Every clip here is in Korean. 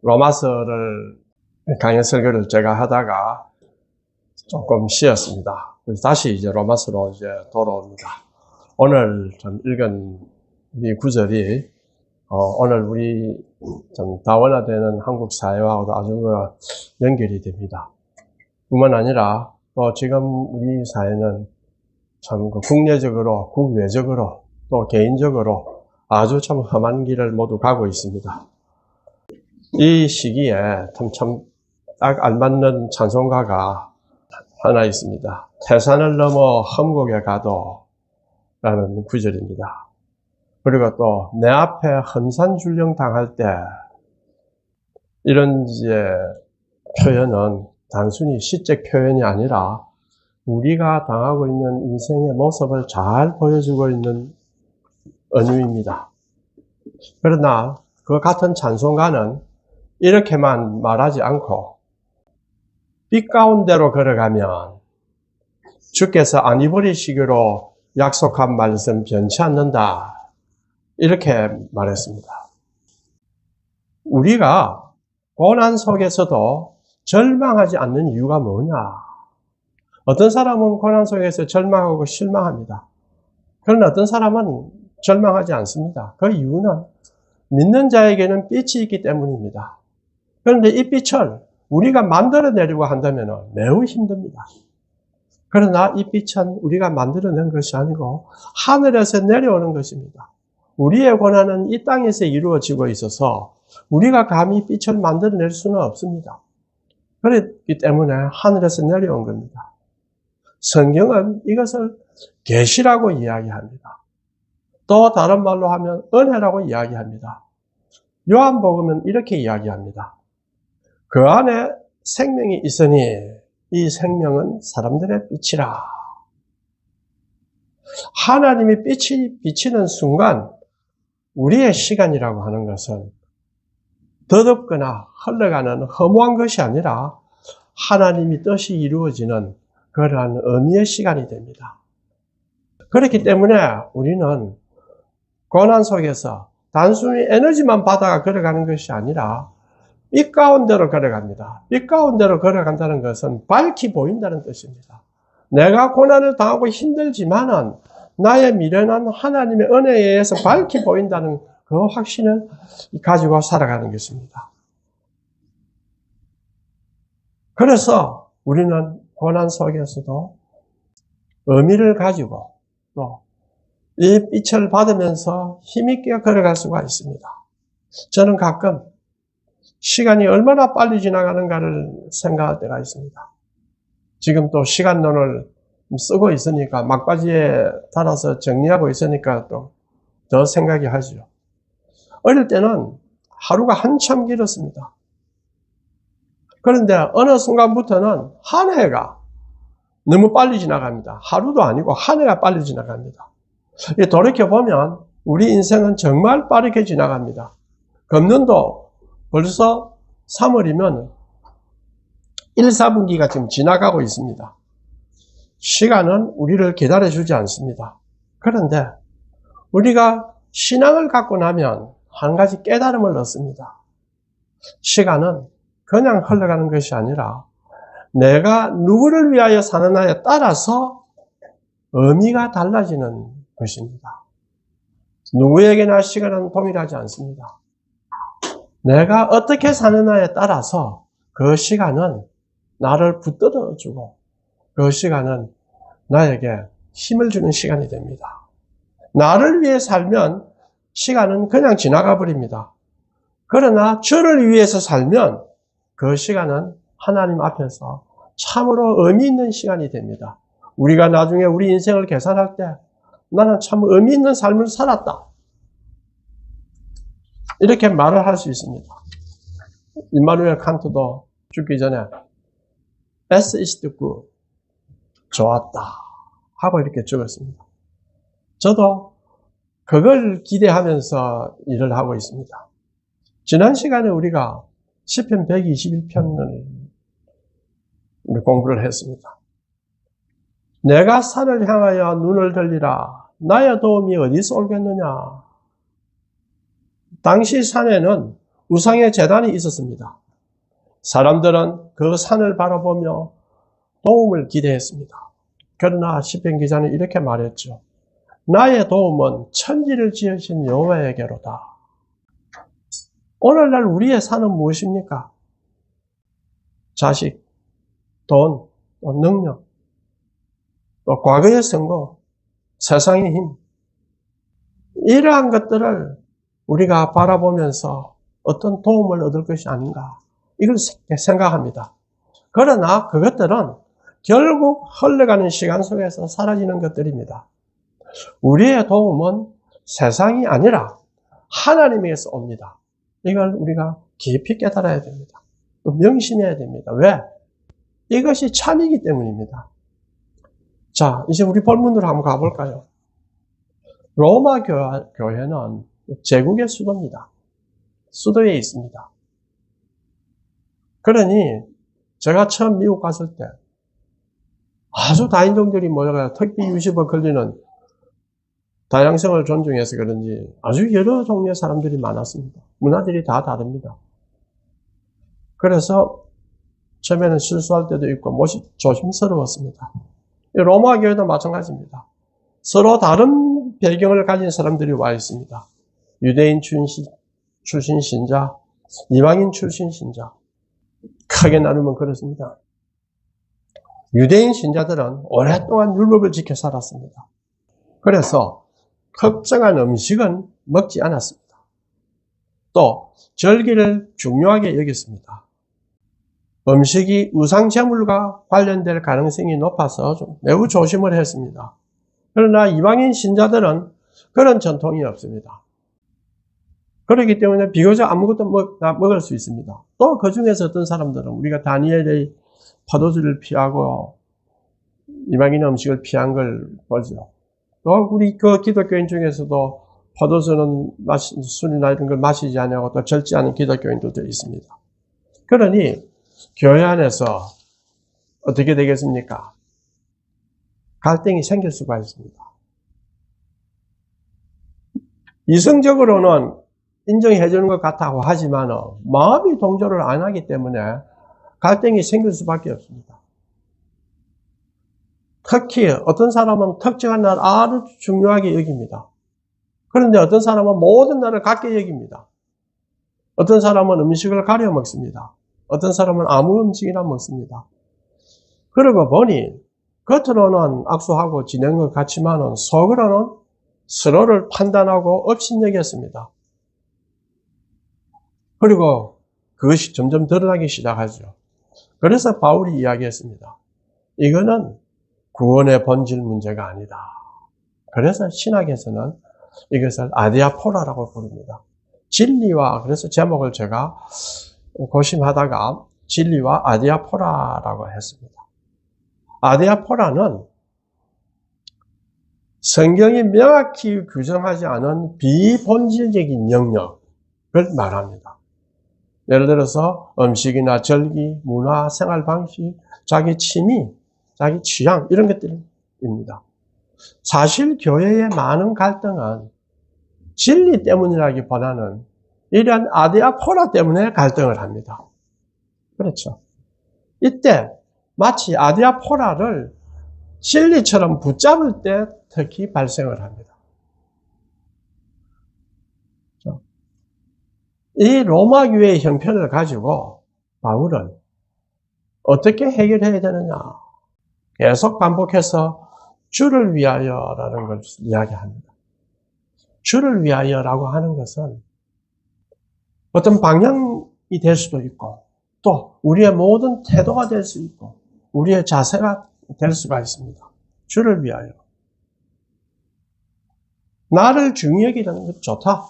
로마서를 강연 설교를 제가 하다가 조금 쉬었습니다. 그래서 다시 이제 로마서로 이제 돌아옵니다. 오늘 좀 읽은 이 구절이 오늘 우리 좀 다원화되는 한국 사회와도 아주 연결이 됩니다. 뿐만 아니라 또 지금 우리 사회는 참 국내적으로, 국외적으로 또 개인적으로 아주 참 험한 길을 모두 가고 있습니다. 이 시기에 참 딱 알맞는 찬송가가 하나 있습니다. 태산을 넘어 험곡에 가도 라는 구절입니다. 그리고 또 내 앞에 험산줄령 당할 때 이런 이제 표현은 단순히 시적 표현이 아니라 우리가 당하고 있는 인생의 모습을 잘 보여주고 있는 은유입니다. 그러나 그 같은 찬송가는 이렇게만 말하지 않고 빛 가운데로 걸어가면 주께서 안 잊어버리시기로 약속한 말씀 변치 않는다. 이렇게 말했습니다. 우리가 고난 속에서도 절망하지 않는 이유가 뭐냐? 어떤 사람은 고난 속에서 절망하고 실망합니다. 그러나 어떤 사람은 절망하지 않습니다. 그 이유는 믿는 자에게는 빛이 있기 때문입니다. 그런데 이 빛을 우리가 만들어내려고 한다면 매우 힘듭니다. 그러나 이 빛은 우리가 만들어낸 것이 아니고 하늘에서 내려오는 것입니다. 우리의 고난은 이 땅에서 이루어지고 있어서 우리가 감히 빛을 만들어낼 수는 없습니다. 그렇기 때문에 하늘에서 내려온 겁니다. 성경은 이것을 계시라고 이야기합니다. 또 다른 말로 하면 은혜라고 이야기합니다. 요한복음은 이렇게 이야기합니다. 그 안에 생명이 있으니 이 생명은 사람들의 빛이라. 하나님이 빛이 비치는 순간 우리의 시간이라고 하는 것은 더덥거나 흘러가는 허무한 것이 아니라 하나님이 뜻이 이루어지는 그러한 의미의 시간이 됩니다. 그렇기 때문에 우리는 고난 속에서 단순히 에너지만 받아가 걸어가는 것이 아니라 빛 가운데로 걸어갑니다. 빛 가운데로 걸어간다는 것은 밝히 보인다는 뜻입니다. 내가 고난을 당하고 힘들지만은 나의 미련한 하나님의 은혜에 의해서 밝히 보인다는 그 확신을 가지고 살아가는 것입니다. 그래서 우리는 고난 속에서도 의미를 가지고 또 이 빛을 받으면서 힘있게 걸어갈 수가 있습니다. 저는 가끔 시간이 얼마나 빨리 지나가는가를 생각할 때가 있습니다. 지금 또 시간론을 쓰고 있으니까 막바지에 달아서 정리하고 있으니까 또 더 생각이 하죠. 어릴 때는 하루가 한참 길었습니다. 그런데 어느 순간부터는 한 해가 너무 빨리 지나갑니다. 하루도 아니고 한 해가 빨리 지나갑니다. 돌이켜보면 우리 인생은 정말 빠르게 지나갑니다. 금년도 벌써 3월이면 1, 4분기가 지금 지나가고 있습니다. 시간은 우리를 기다려주지 않습니다. 그런데 우리가 신앙을 갖고 나면 한 가지 깨달음을 얻습니다. 시간은 그냥 흘러가는 것이 아니라 내가 누구를 위하여 사느냐에 따라서 의미가 달라지는 것입니다. 누구에게나 시간은 동일하지 않습니다. 내가 어떻게 사느냐에 따라서 그 시간은 나를 붙들어주고 그 시간은 나에게 힘을 주는 시간이 됩니다. 나를 위해 살면 시간은 그냥 지나가 버립니다. 그러나 저를 위해서 살면 그 시간은 하나님 앞에서 참으로 의미 있는 시간이 됩니다. 우리가 나중에 우리 인생을 계산할 때 나는 참 의미 있는 삶을 살았다. 이렇게 말을 할 수 있습니다. 임마누엘 칸트도 죽기 전에 As is the good, 좋았다 하고 이렇게 죽었습니다. 저도 그걸 기대하면서 일을 하고 있습니다. 지난 시간에 우리가 시편 121편을 공부를 했습니다. 내가 산을 향하여 눈을 들리라. 나의 도움이 어디서 올겠느냐. 당시 산에는 우상의 제단이 있었습니다. 사람들은 그 산을 바라보며 도움을 기대했습니다. 그러나 시편 기자는 이렇게 말했죠. 나의 도움은 천지를 지으신 여호와에게로다. 오늘날 우리의 산은 무엇입니까? 자식, 돈, 또 능력, 또 과거의 성공, 세상의 힘. 이러한 것들을 우리가 바라보면서 어떤 도움을 얻을 것이 아닌가. 이걸 생각합니다. 그러나 그것들은 결국 흘러가는 시간 속에서 사라지는 것들입니다. 우리의 도움은 세상이 아니라 하나님에게서 옵니다. 이걸 우리가 깊이 깨달아야 됩니다. 또 명심해야 됩니다. 왜? 이것이 참이기 때문입니다. 자, 이제 우리 본문으로 한번 가볼까요? 로마 교회는 제국의 수도입니다. 수도에 있습니다. 그러니 제가 처음 미국 갔을 때 아주 다인종들이 모여가 특비 유시법 걸리는 다양성을 존중해서 그런지 아주 여러 종류의 사람들이 많았습니다. 문화들이 다 다릅니다. 그래서 처음에는 실수할 때도 있고 조심스러웠습니다. 로마 교회도 마찬가지입니다. 서로 다른 배경을 가진 사람들이 와 있습니다. 유대인 출신 신자, 이방인 출신 신자. 크게 나누면 그렇습니다. 유대인 신자들은 오랫동안 율법을 지켜 살았습니다. 그래서 특정한 음식은 먹지 않았습니다. 또 절기를 중요하게 여겼습니다. 음식이 우상제물과 관련될 가능성이 높아서 좀 매우 조심을 했습니다. 그러나 이방인 신자들은 그런 전통이 없습니다. 그렇기 때문에 비교적 아무것도 먹을 수 있습니다. 또 그 중에서 어떤 사람들은 우리가 다니엘의 포도주를 피하고 이방인 음식을 피한 걸 보죠. 또 우리 그 기독교인 중에서도 포도주는 술이나 이런 걸 마시지 않고 또 절지 않은 기독교인들도 있습니다. 그러니 교회 안에서 어떻게 되겠습니까? 갈등이 생길 수가 있습니다. 이성적으로는 인정해 주는 것 같다고 하지만 마음이 동조를 안 하기 때문에 갈등이 생길 수밖에 없습니다. 특히 어떤 사람은 특정한 날 아주 중요하게 여깁니다. 그런데 어떤 사람은 모든 날을 같게 여깁니다. 어떤 사람은 음식을 가려 먹습니다. 어떤 사람은 아무 음식이나 먹습니다. 그러고 보니 겉으로는 악수하고 지내는 것 같지만 속으로는 서로를 판단하고 업신여겼습니다. 그리고 그것이 점점 드러나기 시작하죠. 그래서 바울이 이야기했습니다. 이거는 구원의 본질 문제가 아니다. 그래서 신학에서는 이것을 아디아포라라고 부릅니다. 진리와, 그래서 제목을 제가 고심하다가 진리와 아디아포라라고 했습니다. 아디아포라는 성경이 명확히 규정하지 않은 비본질적인 영역을 말합니다. 예를 들어서 음식이나 절기, 문화, 생활 방식, 자기 취미, 자기 취향 이런 것들입니다. 사실 교회의 많은 갈등은 진리 때문이라기보다는 이러한 아디아포라 때문에 갈등을 합니다. 그렇죠. 이때 마치 아디아포라를 진리처럼 붙잡을 때 특히 발생을 합니다. 이 로마 교회의 형편을 가지고 바울은 어떻게 해결해야 되느냐. 계속 반복해서 주를 위하여라는 걸 이야기합니다. 주를 위하여라고 하는 것은 어떤 방향이 될 수도 있고 또 우리의 모든 태도가 될 수 있고 우리의 자세가 될 수가 있습니다. 주를 위하여. 나를 중히 여기는 것 좋다.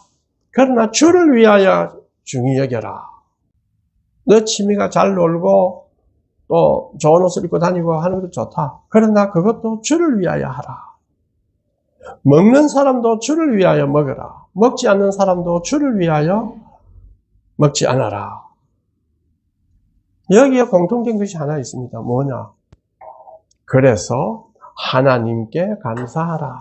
그러나 주를 위하여 중히 여겨라. 너 취미가 잘 놀고 또 좋은 옷을 입고 다니고 하는 것도 좋다. 그러나 그것도 주를 위하여 하라. 먹는 사람도 주를 위하여 먹어라. 먹지 않는 사람도 주를 위하여 먹지 않아라. 여기에 공통된 것이 하나 있습니다. 뭐냐? 그래서 하나님께 감사하라.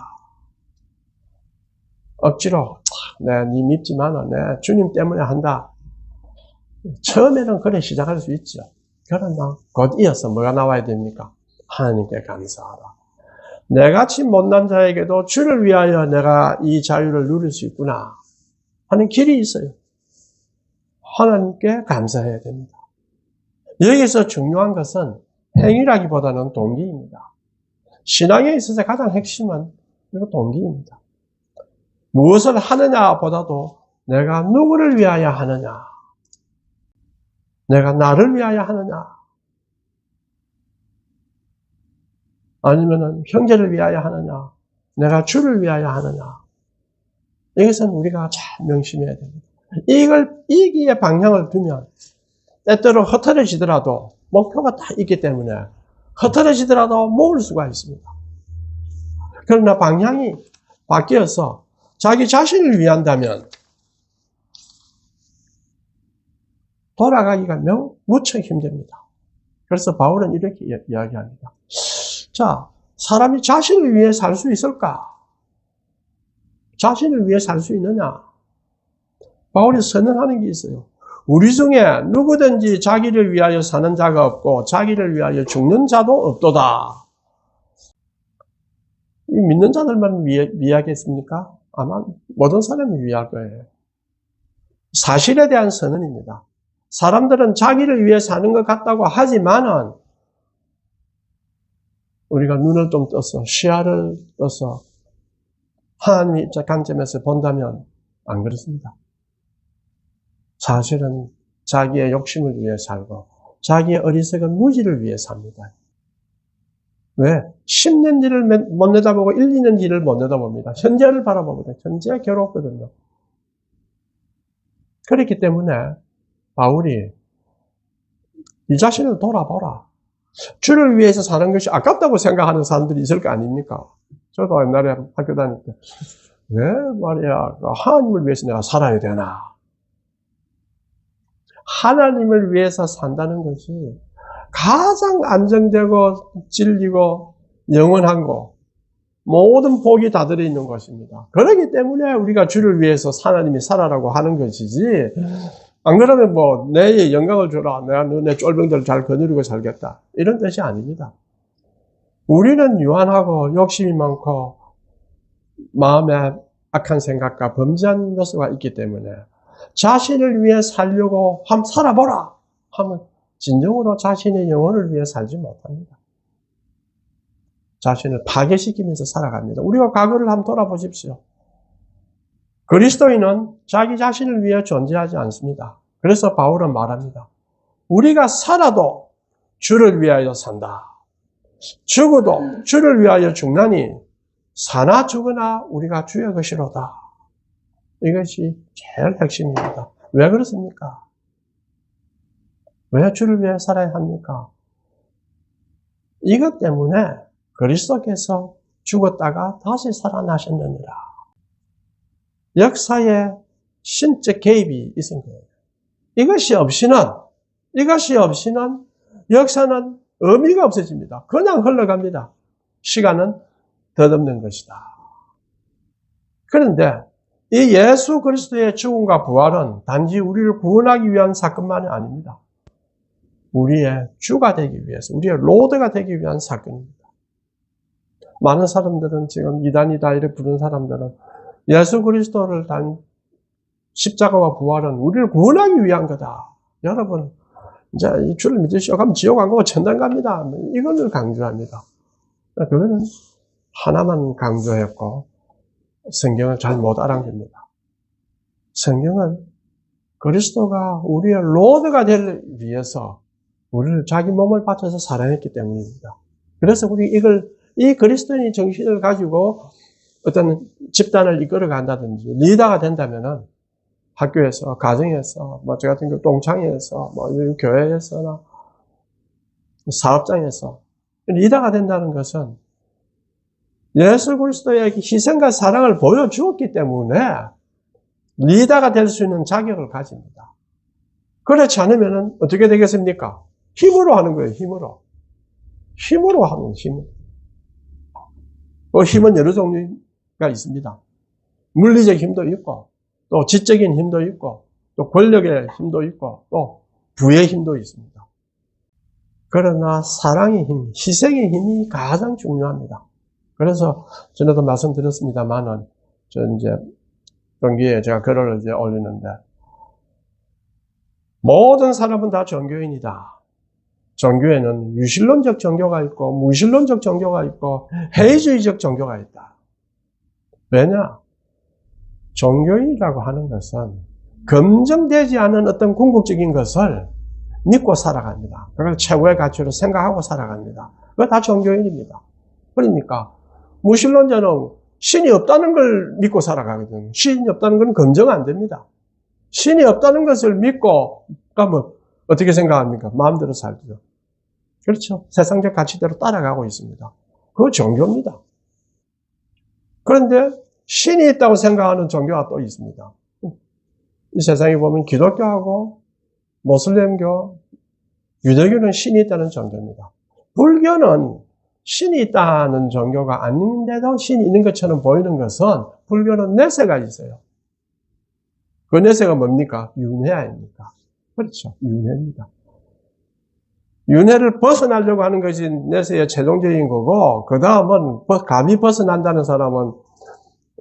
억지로 네 믿지만 네 주님 때문에 한다. 처음에는 그래 시작할 수 있죠. 그러나 곧 이어서 뭐가 나와야 됩니까? 하나님께 감사하라. 내같이 못난 자에게도 주를 위하여 내가 이 자유를 누릴 수 있구나 하는 길이 있어요. 하나님께 감사해야 됩니다. 여기서 중요한 것은 행위라기보다는 동기입니다. 신앙에 있어서 가장 핵심은 이거 동기입니다. 무엇을 하느냐보다도 내가 누구를 위하여 하느냐, 내가 나를 위하여 하느냐, 아니면은 형제를 위하여 하느냐, 내가 주를 위하여 하느냐. 이것은 우리가 잘 명심해야 됩니다. 이기의 방향을 두면 때때로 흐트러지더라도 목표가 다 있기 때문에 흐트러지더라도 모을 수가 있습니다. 그러나 방향이 바뀌어서 자기 자신을 위한다면 돌아가기가 무척 힘듭니다. 그래서 바울은 이렇게 이야기합니다. 자, 사람이 자신을 위해 살 수 있을까? 자신을 위해 살 수 있느냐? 바울이 선언하는 게 있어요. 우리 중에 누구든지 자기를 위하여 사는 자가 없고 자기를 위하여 죽는 자도 없도다. 이 믿는 자들만 위하겠습니까? 아마 모든 사람이 위할 거예요. 사실에 대한 선언입니다. 사람들은 자기를 위해 사는 것 같다고 하지만은 우리가 눈을 좀 떠서 시야를 떠서 하나님의 관점에서 본다면 안 그렇습니다. 사실은 자기의 욕심을 위해 살고 자기의 어리석은 무지를 위해 삽니다. 왜? 10년 뒤를 못 내다보고 1, 2년 뒤를 못 내다봅니다. 현재를 바라보거든요. 현재가 괴롭거든요. 그렇기 때문에 바울이 이 자신을 돌아보라. 주를 위해서 사는 것이 아깝다고 생각하는 사람들이 있을 거 아닙니까? 저도 옛날에 학교 다닐 때 왜 말이야 하나님을 위해서 내가 살아야 되나? 하나님을 위해서 산다는 것이 가장 안정되고 진리고 영원한 거 모든 복이 다 들어있는 것입니다. 그렇기 때문에 우리가 주를 위해서 하나님이 살아라고 하는 것이지 안 그러면 뭐 내 영광을 주라 내가 내 쫄병들을 잘 거느리고 살겠다 이런 뜻이 아닙니다. 우리는 유한하고 욕심이 많고 마음에 악한 생각과 범죄한 요소가 있기 때문에 자신을 위해 살려고 한번 살아보라 하면 진정으로 자신의 영혼을 위해 살지 못합니다. 자신을 파괴시키면서 살아갑니다. 우리가 과거를 한번 돌아보십시오. 그리스도인은 자기 자신을 위해 존재하지 않습니다. 그래서 바울은 말합니다. 우리가 살아도 주를 위하여 산다. 죽어도 주를 위하여 죽나니 사나 죽으나 우리가 주의 것이로다. 이것이 제일 핵심입니다. 왜 그렇습니까? 왜 주를 위해 살아야 합니까? 이것 때문에 그리스도께서 죽었다가 다시 살아나셨느니라. 역사에 신적 개입이 있은 거예요. 이것이 없이는 역사는 의미가 없어집니다. 그냥 흘러갑니다. 시간은 덧없는 것이다. 그런데 이 예수 그리스도의 죽음과 부활은 단지 우리를 구원하기 위한 사건만이 아닙니다. 우리의 주가 되기 위해서, 우리의 로드가 되기 위한 사건입니다. 많은 사람들은 지금 이단이다 이렇게 부르는 사람들은 예수 그리스도를 단 십자가와 부활은 우리를 구원하기 위한 거다. 여러분 이제 이 주를 믿으시오. 그럼 지옥 안 가고 천당 갑니다. 이걸 강조합니다. 그거는 하나만 강조했고 성경을 잘 못 알아봅니다. 성경은 그리스도가 우리의 로드가 되기 위해서 우리를 자기 몸을 바쳐서 사랑했기 때문입니다. 그래서 우리 이 그리스도인의 정신을 가지고 어떤 집단을 이끌어 간다든지 리더가 된다면은 학교에서, 가정에서, 저 같은 경우 동창회에서, 교회에서나 사업장에서 리더가 된다는 것은 예수 그리스도의 희생과 사랑을 보여주었기 때문에 리더가 될 수 있는 자격을 가집니다. 그렇지 않으면 어떻게 되겠습니까? 힘으로 하는 거예요, 힘으로. 힘으로 하는 힘. 그 힘은 여러 종류가 있습니다. 물리적 힘도 있고, 또 지적인 힘도 있고, 또 권력의 힘도 있고, 또 부의 힘도 있습니다. 그러나 사랑의 힘, 희생의 힘이 가장 중요합니다. 그래서 전에도 말씀드렸습니다만은, 이제 종교에 제가 글을 이제 올리는데, 모든 사람은 다 종교인이다. 종교에는 유실론적 종교가 있고, 무실론적 종교가 있고, 해이주의적 종교가 있다. 왜냐? 종교인이라고 하는 것은 검증되지 않은 어떤 궁극적인 것을 믿고 살아갑니다. 그걸 최고의 가치로 생각하고 살아갑니다. 그거 다 종교인입니다. 그러니까 무신론자는 신이 없다는 걸 믿고 살아가거든요. 신이 없다는 건 검증 안 됩니다. 신이 없다는 것을 믿고 가면 어떻게 생각합니까? 마음대로 살죠. 그렇죠. 세상적 가치대로 따라가고 있습니다. 그거 종교입니다. 그런데 신이 있다고 생각하는 종교가 또 있습니다. 이 세상에 보면 기독교하고 모슬렘교, 유대교는 신이 있다는 종교입니다. 불교는 신이 있다는 종교가 아닌데도 신이 있는 것처럼 보이는 것은 불교는 내세가 있어요. 그 내세가 뭡니까? 윤회 아닙니까? 그렇죠. 윤회입니다. 윤회를 벗어나려고 하는 것이 내세의 최종적인 거고, 그 다음은 감히 벗어난다는 사람은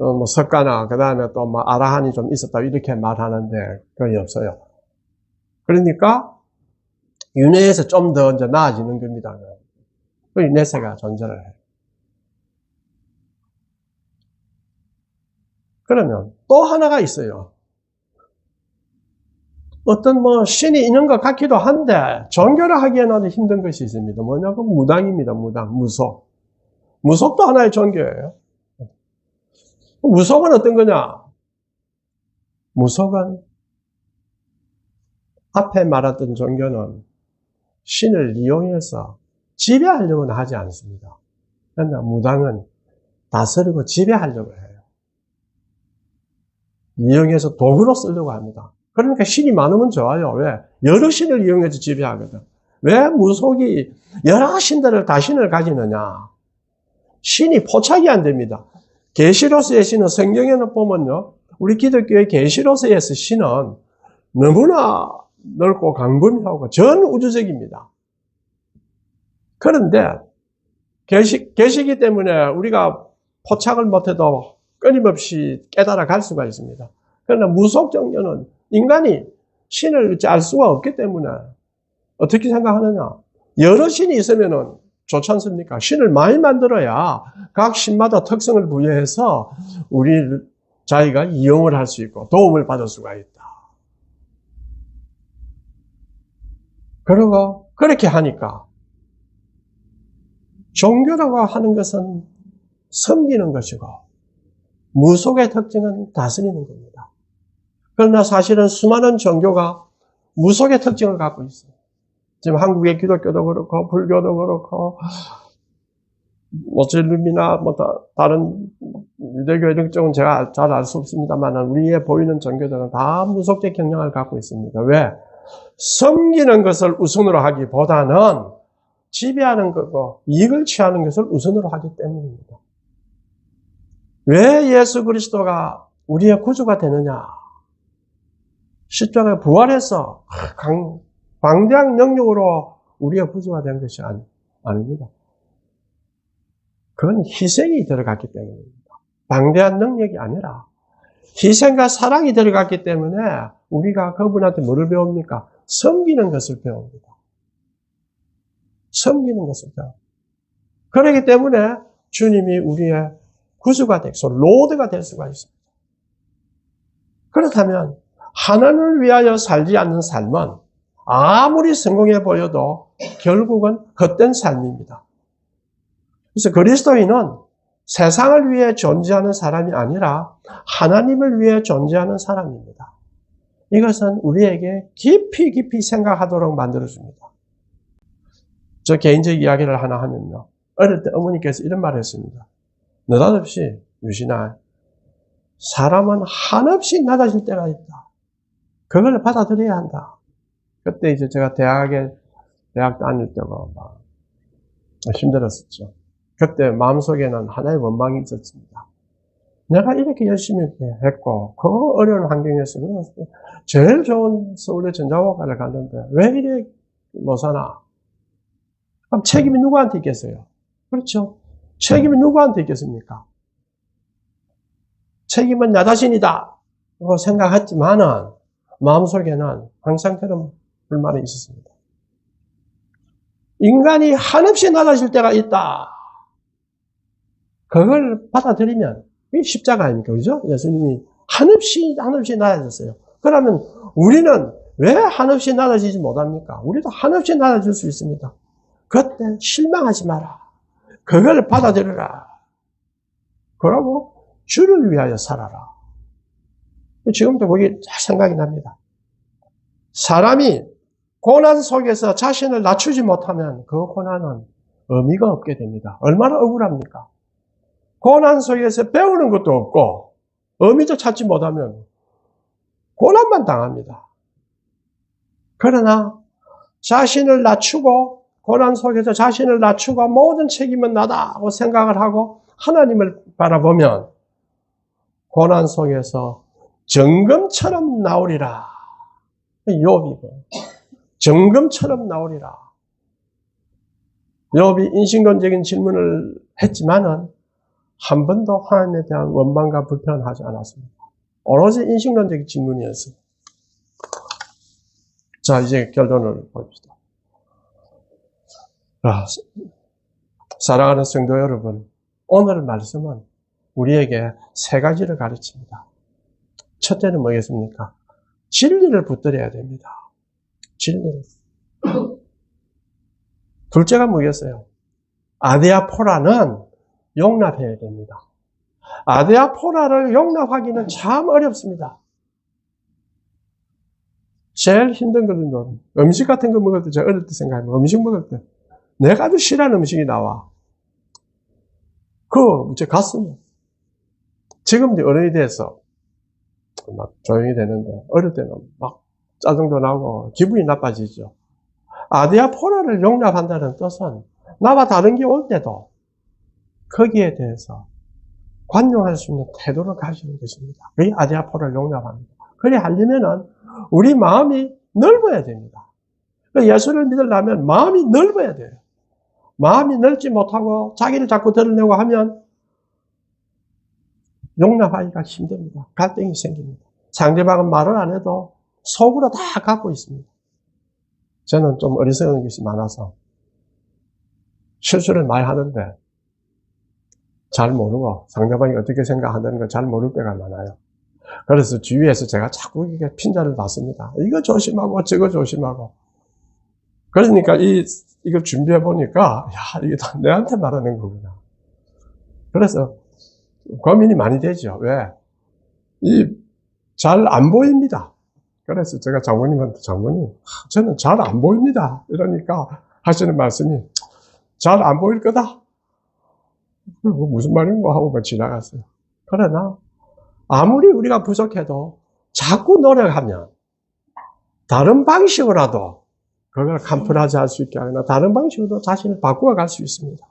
뭐 석가나 그 다음에 또 뭐 아라한이 좀 있었다 이렇게 말하는데 거의 없어요. 그러니까 윤회에서 좀 더 이제 나아지는 겁니다. 그 내세가 존재를 해요. 그러면 또 하나가 있어요. 어떤 뭐 신이 있는 것 같기도 한데 종교를 하기에는 힘든 것이 있습니다. 뭐냐면 무당입니다. 무속. 무속도 하나의 종교예요. 무속은 어떤 거냐? 무속은 앞에 말했던 종교는 신을 이용해서 지배하려고는 하지 않습니다. 그러나 무당은 다스리고 지배하려고 해요. 이용해서 도구로 쓰려고 합니다. 그러니까 신이 많으면 좋아요. 왜? 여러 신을 이용해서 지배하거든. 왜 무속이 여러 신들을 다 신을 가지느냐? 신이 포착이 안 됩니다. 계시로서의 신은 성경에는 보면요. 우리 기독교의 계시로서의 신은 너무나 넓고 광범위하고 전 우주적입니다. 그런데 계시기 때문에 우리가 포착을 못해도 끊임없이 깨달아 갈 수가 있습니다. 그러나 무속 종교는 인간이 신을 알 수가 없기 때문에 어떻게 생각하느냐? 여러 신이 있으면은 좋지 않습니까? 신을 많이 만들어야 각 신마다 특성을 부여해서 자기가 이용을 할 수 있고 도움을 받을 수가 있다. 그리고 그렇게 하니까 종교라고 하는 것은 섬기는 것이고 무속의 특징은 다스리는 겁니다. 그러나 사실은 수많은 종교가 무속의 특징을 갖고 있어요. 지금 한국의 기독교도 그렇고 불교도 그렇고 모슬림이나 다른 유대교 이런 쪽은 제가 잘 알 수 없습니다만 우리의 보이는 종교들은 다 무속적 경향을 갖고 있습니다. 왜? 섬기는 것을 우선으로 하기보다는 지배하는 거고 이익을 취하는 것을 우선으로 하기 때문입니다. 왜 예수 그리스도가 우리의 구주가 되느냐? 십자가에 부활해서 광대한 능력으로 우리의 구주가 된 것이 아닙니다. 그건 희생이 들어갔기 때문입니다. 방대한 능력이 아니라 희생과 사랑이 들어갔기 때문에 우리가 그분한테 뭐를 배웁니까? 섬기는 것을 배웁니다. 섬기는 것을 배웁니다. 그렇기 때문에 주님이 우리의 구주가 되고 로드가 될 수가 있습니다. 그렇다면 하나님을 위하여 살지 않는 삶은 아무리 성공해 보여도 결국은 헛된 삶입니다. 그래서 그리스도인은 세상을 위해 존재하는 사람이 아니라 하나님을 위해 존재하는 사람입니다. 이것은 우리에게 깊이 생각하도록 만들어줍니다. 저 개인적 이야기를 하나 하면요. 어릴 때 어머니께서 이런 말을 했습니다. 느닷없이 유신아, 사람은 한없이 낮아질 때가 있다. 그걸 받아들여야 한다. 그때 이제 제가 대학 다닐 때가 막 힘들었었죠. 그때 마음속에는 하나의 원망이 있었습니다. 내가 이렇게 열심히 했고, 그 어려운 환경에서 제일 좋은 서울의 전자공학과를 갔는데, 왜 이래 못 사나? 그럼 책임이 누구한테 있겠어요? 그렇죠? 책임이 누구한테 있겠습니까? 책임은 나 자신이다. 라고 생각했지만은, 마음속에는 항상 그런 불만이 있었습니다. 인간이 한없이 낮아질 때가 있다. 그걸 받아들이면, 이게 십자가 아닙니까? 그죠? 예수님이 한없이 낮아졌어요. 그러면 우리는 왜 한없이 낮아지지 못합니까? 우리도 한없이 낮아질 수 있습니다. 그때 실망하지 마라. 그걸 받아들여라. 그러고 주를 위하여 살아라. 지금도 그게 잘 생각이 납니다. 사람이 고난 속에서 자신을 낮추지 못하면 그 고난은 의미가 없게 됩니다. 얼마나 억울합니까? 고난 속에서 배우는 것도 없고 의미도 찾지 못하면 고난만 당합니다. 그러나 자신을 낮추고 고난 속에서 자신을 낮추고 모든 책임은 나다고 생각을 하고 하나님을 바라보면 고난 속에서 정금처럼 나오리라. 욥이고 정금처럼 나오리라. 욥이 인신론적인 질문을 했지만은 한 번도 하나님에 대한 원망과 불평을 하지 않았습니다. 오로지 인신론적인 질문이었어요. 자, 이제 결론을 봅시다. 사랑하는 성도 여러분, 오늘 말씀은 우리에게 세 가지를 가르칩니다. 첫째는 뭐겠습니까? 진리를 붙들어야 됩니다. 진리를. 둘째가 뭐겠어요? 아디아포라는 용납해야 됩니다. 아디아포라를 용납하기는 참 어렵습니다. 제일 힘든 거는 음식 같은 거 먹을 때, 제가 어릴 때 생각하면 음식 먹을 때 내가 아주 싫어하는 음식이 나와. 이제 갔으면. 지금 이제 어른이 돼서 막 조용히 되는데, 어릴 때는 막 짜증도 나고 기분이 나빠지죠. 아디아포라를 용납한다는 뜻은 나와 다른 게 올 때도 거기에 대해서 관용할 수 있는 태도를 가지는 것입니다. 그게 아디아포라를 용납합니다. 그래 하려면은 우리 마음이 넓어야 됩니다. 예수를 믿으려면 마음이 넓어야 돼요. 마음이 넓지 못하고 자기를 자꾸 드러내고 하면 용납하기가 힘듭니다. 갈등이 생깁니다. 상대방은 말을 안 해도 속으로 다 갖고 있습니다. 저는 좀 어리석은 것이 많아서 실수를 많이 하는데 잘 모르고 상대방이 어떻게 생각한다는 걸 잘 모를 때가 많아요. 그래서 주위에서 제가 자꾸 이게 핀자를 놨습니다. 이거 조심하고 저거 조심하고. 그러니까 이걸 준비해 보니까 야, 이게 다 내한테 말하는 거구나. 그래서 고민이 많이 되죠. 왜? 잘 안 보입니다. 그래서 제가 장모님한테 장모님, 저는 잘 안 보입니다. 이러니까 하시는 말씀이 잘 안 보일 거다. 무슨 말인가 하고 지나갔어요. 그러나 아무리 우리가 부족해도 자꾸 노력하면 다른 방식으로라도 그걸 간편하지 할 수 있게 하거나 다른 방식으로 자신을 바꾸어 갈 수 있습니다.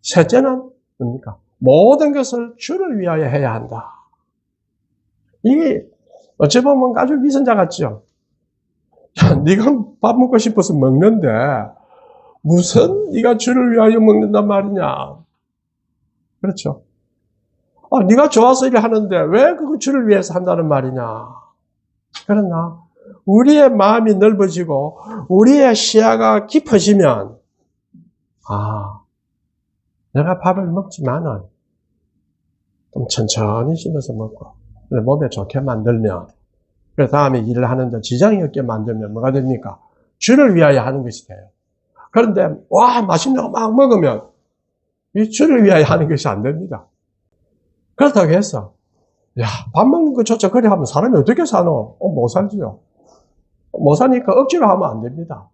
셋째는 뭡니까? 모든 것을 주를 위하여 해야 한다. 이게 어찌 보면 아주 위선자 같죠? 야, 네가 밥 먹고 싶어서 먹는데 무슨 네가 주를 위하여 먹는단 말이냐? 그렇죠? 네가 좋아서 일을 하는데 왜 그거 주를 위해서 한다는 말이냐? 그러나 우리의 마음이 넓어지고 우리의 시야가 깊어지면 내가 밥을 먹지만은 좀 천천히 씹어서 먹고 몸에 좋게 만들면 그 다음에 일을 하는데 지장이 없게 만들면 뭐가 됩니까? 주를 위하여 하는 것이 돼요. 그런데 맛있는 거 막 먹으면 이 주를 위하여 하는 것이 안 됩니다. 그렇다고 해서 밥 먹는 거 좋죠. 그래 하면 사람이 어떻게 사노? 못 살지요. 못 사니까 억지로 하면 안 됩니다.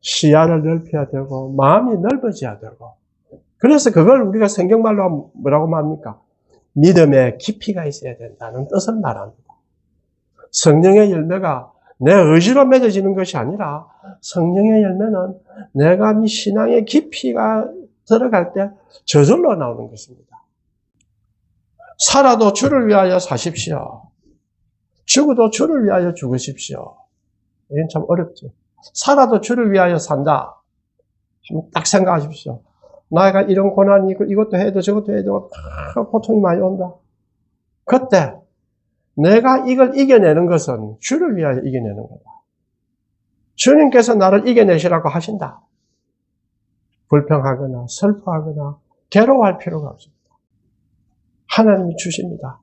시야를 넓혀야 되고 마음이 넓어져야 되고 그래서 그걸 우리가 성경말로 뭐라고 말합니까? 믿음의 깊이가 있어야 된다는 뜻을 말합니다. 성령의 열매가 내 의지로 맺어지는 것이 아니라 성령의 열매는 내가 신앙의 깊이가 들어갈 때 저절로 나오는 것입니다. 살아도 주를 위하여 사십시오. 죽어도 주를 위하여 죽으십시오. 이건 참 어렵죠. 살아도 주를 위하여 산다. 딱 생각하십시오. 나가 이런 고난이 있고 이것도 해도 저것도 해도 고통이 많이 온다. 그때 내가 이걸 이겨내는 것은 주를 위하여 이겨내는 거다. 주님께서 나를 이겨내시라고 하신다. 불평하거나 슬퍼하거나 괴로워할 필요가 없습니다. 하나님이 주십니다.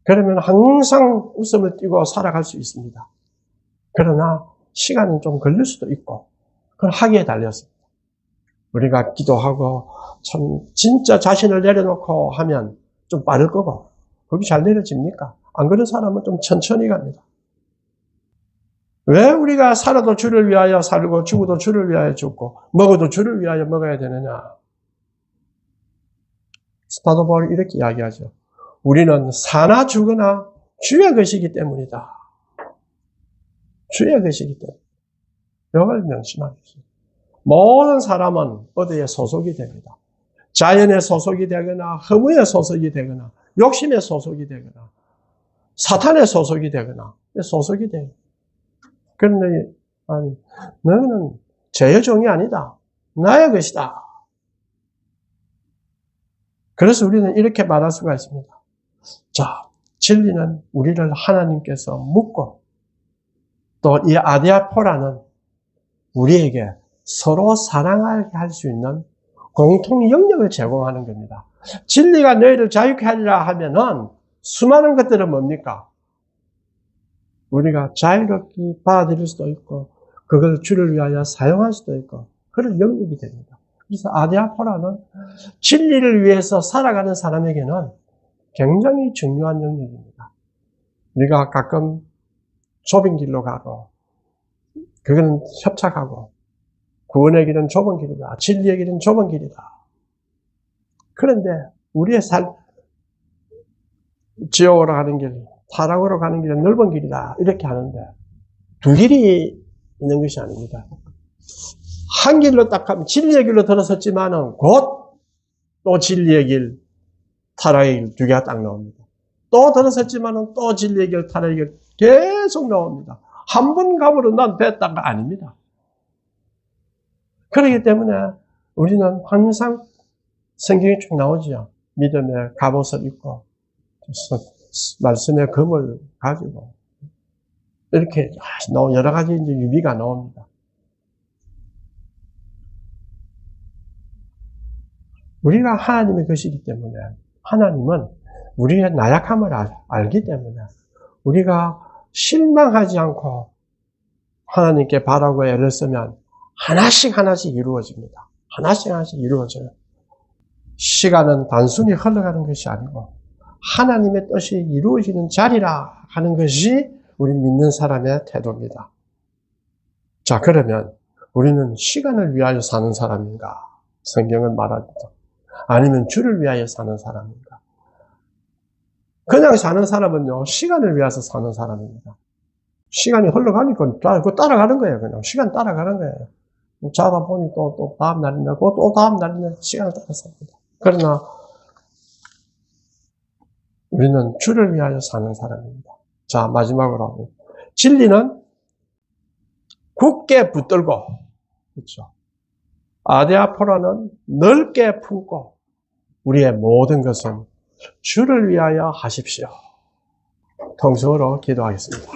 그러면 항상 웃음을 띠고 살아갈 수 있습니다. 그러나 시간은 좀 걸릴 수도 있고 그건 하기에 달렸습니다. 우리가 기도하고 참 진짜 자신을 내려놓고 하면 좀 빠를 거고 그게 잘 내려집니까? 안 그런 사람은 좀 천천히 갑니다. 왜 우리가 살아도 주를 위하여 살고 죽어도 주를 위하여 죽고 먹어도 주를 위하여 먹어야 되느냐? 사도 바울이 이렇게 이야기하죠. 우리는 사나 죽으나 주의 것이기 때문이다. 주의 것이기 때문에. 이걸 명심하십시오. 모든 사람은 어디에 소속이 됩니다. 자연에 소속이 되거나 허무에 소속이 되거나 욕심에 소속이 되거나 사탄에 소속이 되거나 소속이 돼요. 그런데 아니, 너는 제 종이 아니다. 나의 것이다. 그래서 우리는 이렇게 말할 수가 있습니다. 자, 진리는 우리를 하나님께서 묻고 또 이 아디아포라는 우리에게 서로 사랑하게 할 수 있는 공통 영역을 제공하는 겁니다. 진리가 너희를 자유케 하리라 하면은 수많은 것들은 뭡니까? 우리가 자유롭게 받아들일 수도 있고 그걸 주를 위하여 사용할 수도 있고 그런 영역이 됩니다. 그래서 아디아포라는 진리를 위해서 살아가는 사람에게는 굉장히 중요한 영역입니다. 우리가 가끔 좁은 길로 가고 그거는 협착하고 구원의 길은 좁은 길이다. 진리의 길은 좁은 길이다. 그런데 우리의 지옥으로 가는 길, 타락으로 가는 길은 넓은 길이다. 이렇게 하는데 두 길이 있는 것이 아닙니다. 한 길로 딱 하면 진리의 길로 들어섰지만은 곧 또 진리의 길, 타락의 길 두 개가 딱 나옵니다. 또 들어섰지만은 또 진리의 길, 타락의 길 계속 나옵니다. 한 번 가보로 난 됐다가 아닙니다. 그렇기 때문에 우리는 항상 성경이 쭉 나오죠. 믿음의 갑옷을 입고 말씀의 검을 가지고 이렇게 여러 가지 이제 유비가 나옵니다. 우리가 하나님의 것이기 때문에 하나님은 우리의 나약함을 알기 때문에 우리가 실망하지 않고 하나님께 바라고 애를 쓰면 하나씩 이루어집니다. 하나씩 이루어져요. 시간은 단순히 흘러가는 것이 아니고 하나님의 뜻이 이루어지는 자리라 하는 것이 우리 믿는 사람의 태도입니다. 자, 그러면 우리는 시간을 위하여 사는 사람인가? 성경은 말합니다. 아니면 주를 위하여 사는 사람인가? 그냥 사는 사람은요, 시간을 위해서 사는 사람입니다. 시간이 흘러가니까 따라가는 거예요, 그냥. 시간 따라가는 거예요. 자다 보니 또 다음 날이나, 또 다음 날이나 시간을 따라 삽니다. 그러나, 우리는 주를 위하여 사는 사람입니다. 자, 마지막으로. 진리는 굳게 붙들고, 그렇죠. 아디아포라는 넓게 품고, 우리의 모든 것은 주를 위하여 하십시오. 통성으로 기도하겠습니다.